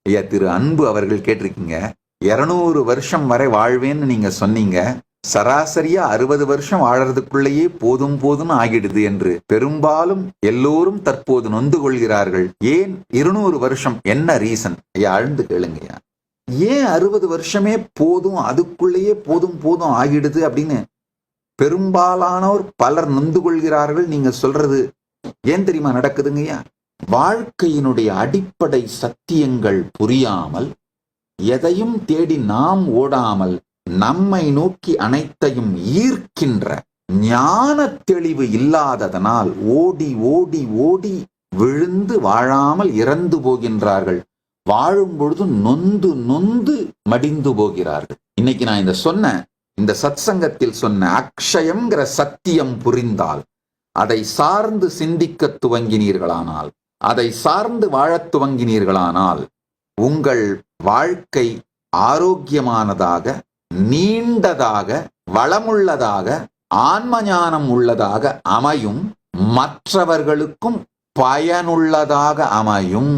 ஐயா திரு அன்பு அவர்கள் கேட்டிருக்கீங்க, 200 வருஷம் வரை வாழ்வேன்னு நீங்க சொன்னீங்க, சராசரியா 60 வருஷம் வாழறதுக்குள்ளேயே போதும் போதும் ஆகிடுது என்று பெரும்பாலும் எல்லோரும் தற்போது நொந்து கொள்கிறார்கள். ஏன் 200 வருஷம்? என்ன ரீசன்? ஐயா ஆழ்ந்து கேளுங்கய்யா. ஏன் 60 வருஷமே போதும், அதுக்குள்ளேயே போதும் போதும் ஆகிடுது அப்படின்னு பெரும்பாலானோர் பலர் நொந்து கொள்கிறார்கள்? நீங்க சொல்றது ஏன் தெரியுமா நடக்குதுங்கய்யா? வாழ்க்கையினுடைய அடிப்படை சத்தியங்கள் புரியாமல், எதையும் தேடி நாம் ஓடாமல், நம்மை நோக்கி அனைத்தையும் ஈர்க்கின்ற ஞான தெளிவு இல்லாததனால் ஓடி ஓடி ஓடி விழுந்து வாழாமல் இறந்து போகின்றார்கள். வாழும் பொழுது நொந்து நொந்து மடிந்து போகிறார்கள். இன்னைக்கு நான் இந்த சத்சங்கத்தில் சொன்ன அக்ஷயம்ங்கிற சத்தியம் புரிந்தால், அதை சார்ந்து சிந்திக்க துவங்கினீர்களானால், அதை சார்ந்து வாழத் துவங்கினீர்களானால், உங்கள் வாழ்க்கை ஆரோக்கியமானதாக, நீண்டதாக, வளமுள்ளதாக, ஆன்மஞானம் உள்ளதாக அமையும். மற்றவர்களுக்கும் பயனுள்ளதாக அமையும்.